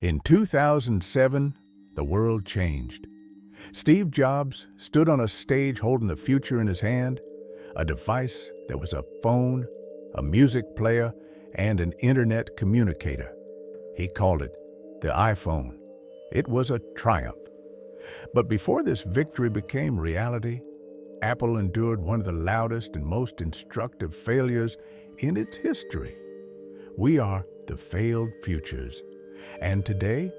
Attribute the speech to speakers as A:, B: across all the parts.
A: In 2007, the world changed. Steve Jobs stood on a stage holding the future in his hand, a device that was a phone, a music player, and an internet communicator. He called it the iPhone. It was a triumph. But before this victory became reality, Apple endured one of the loudest and most instructive failures in its history. We are the failed futures. And today,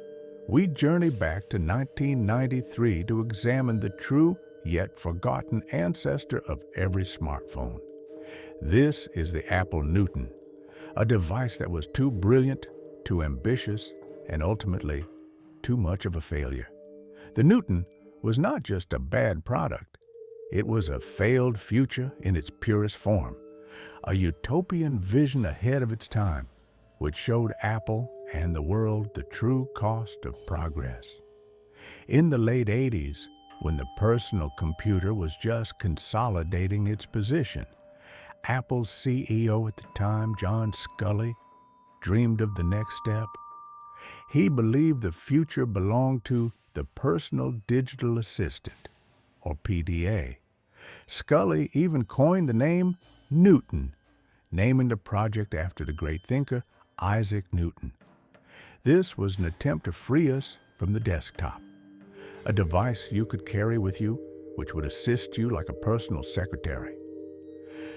A: we journey back to 1993 to examine the true yet forgotten ancestor of every smartphone. This is the Apple Newton, a device that was too brilliant, too ambitious, and ultimately too much of a failure. The Newton was not just a bad product, it was a failed future in its purest form, a utopian vision ahead of its time, which showed Apple and the world the true cost of progress. In the late 80s, when the personal computer was just consolidating its position, Apple's CEO at the time, John Sculley, dreamed of the next step. He believed the future belonged to the Personal Digital Assistant, or PDA. Sculley even coined the name Newton, naming the project after the great thinker Isaac Newton. This was an attempt to free us from the desktop, a device you could carry with you, which would assist you like a personal secretary.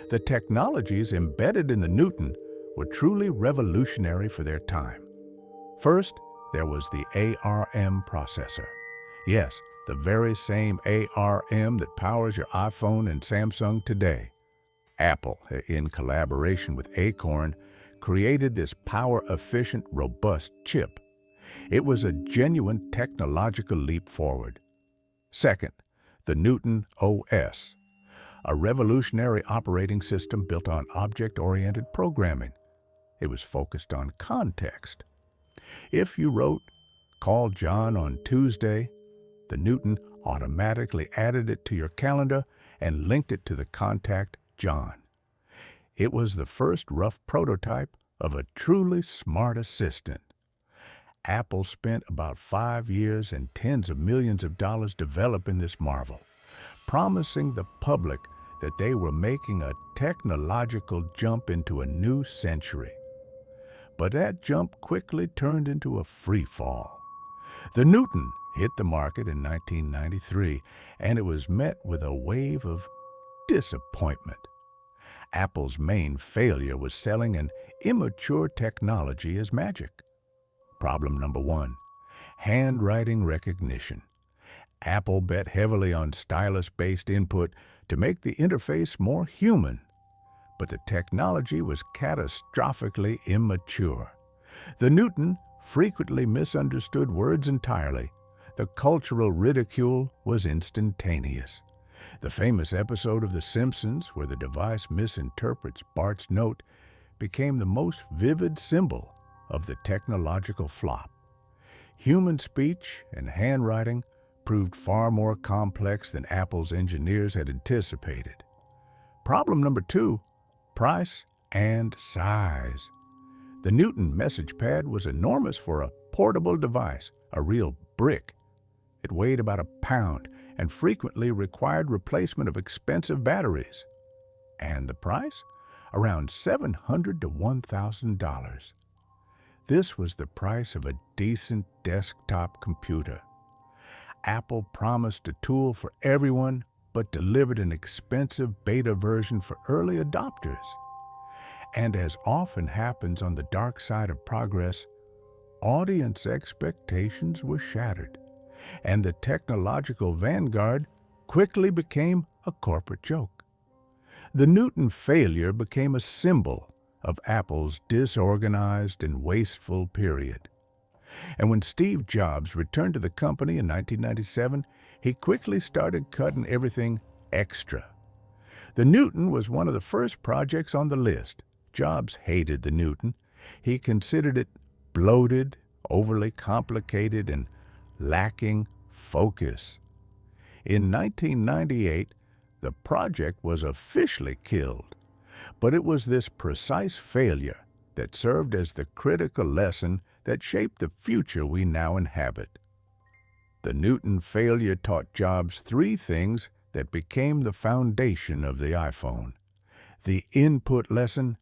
A: The technologies embedded in the Newton were truly revolutionary for their time. First, there was the ARM processor. Yes, the very same ARM that powers your iPhone and Samsung today. Apple, in collaboration with Acorn, created this power-efficient, robust chip. It was a genuine technological leap forward. Second, the Newton OS, a revolutionary operating system built on object-oriented programming. It was focused on context. If you wrote, "Call John on Tuesday," the Newton automatically added it to your calendar and linked it to the contact John. It was the first rough prototype of a truly smart assistant. Apple spent about 5 years and tens of millions of dollars developing this marvel, promising the public that they were making a technological jump into a new century. But that jump quickly turned into a free fall. The Newton hit the market in 1993, and it was met with a wave of disappointment. Apple's main failure was selling an immature technology as magic. Problem number one, handwriting recognition. Apple bet heavily on stylus-based input to make the interface more human, but the technology was catastrophically immature. The Newton frequently misunderstood words entirely. The cultural ridicule was instantaneous. The famous episode of The Simpsons, where the device misinterprets Bart's note, became the most vivid symbol of the technological flop. Human speech and handwriting proved far more complex than Apple's engineers had anticipated. Problem number two, price and size. The Newton MessagePad was enormous for a portable device, a real brick. It weighed about a pound and frequently required replacement of expensive batteries. And the price? Around $700 to $1,000. This was the price of a decent desktop computer. Apple promised a tool for everyone, but delivered an expensive beta version for early adopters. And as often happens on the dark side of progress, audience expectations were shattered, and the technological vanguard quickly became a corporate joke. The Newton failure became a symbol of Apple's disorganized and wasteful period. And when Steve Jobs returned to the company in 1997, he quickly started cutting everything extra. The Newton was one of the first projects on the list. Jobs hated the Newton. He considered it bloated, overly complicated, and lacking focus. In 1998, the project was officially killed, but it was this precise failure that served as the critical lesson that shaped the future we now inhabit. The Newton failure taught Jobs three things that became the foundation of the iPhone. The input lesson: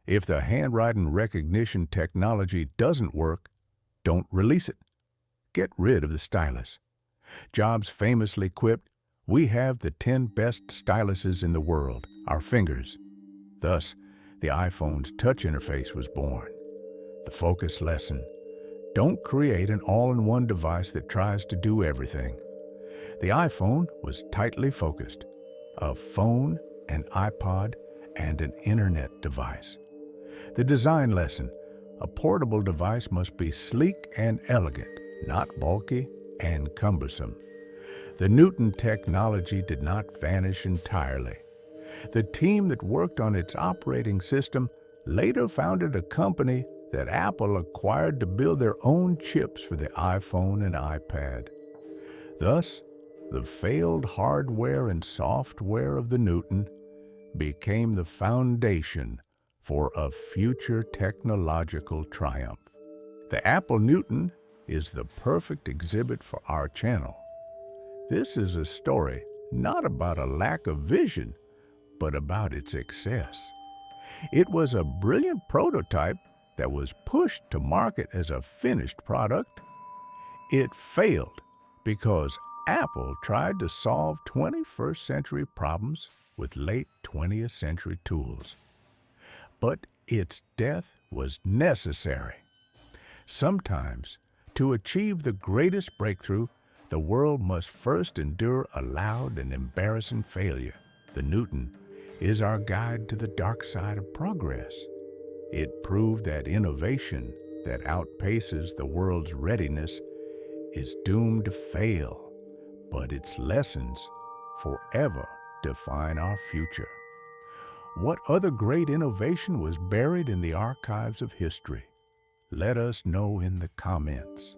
A: if the handwriting recognition technology doesn't work, don't release it. Get rid of the stylus. Jobs famously quipped, "We have the 10 best styluses in the world, our fingers." Thus, the iPhone's touch interface was born. The focus lesson: don't create an all-in-one device that tries to do everything. The iPhone was tightly focused: a phone, an iPod, and an internet device. The design lesson: a portable device must be sleek and elegant, not bulky and cumbersome. The Newton technology did not vanish entirely. The team that worked on its operating system later founded a company that Apple acquired to build their own chips for the iPhone and iPad. Thus, the failed hardware and software of the Newton became the foundation for a future technological triumph. The Apple Newton is the perfect exhibit for our channel. This is a story not about a lack of vision, but about its excess. It was a brilliant prototype that was pushed to market as a finished product. It failed because Apple tried to solve 21st century problems with late 20th century tools. But its death was necessary. Sometimes, to achieve the greatest breakthrough, the world must first endure a loud and embarrassing failure. The Newton is our guide to the dark side of progress. It proved that innovation that outpaces the world's readiness is doomed to fail, but its lessons forever define our future. What other great innovation was buried in the archives of history? Let us know in the comments.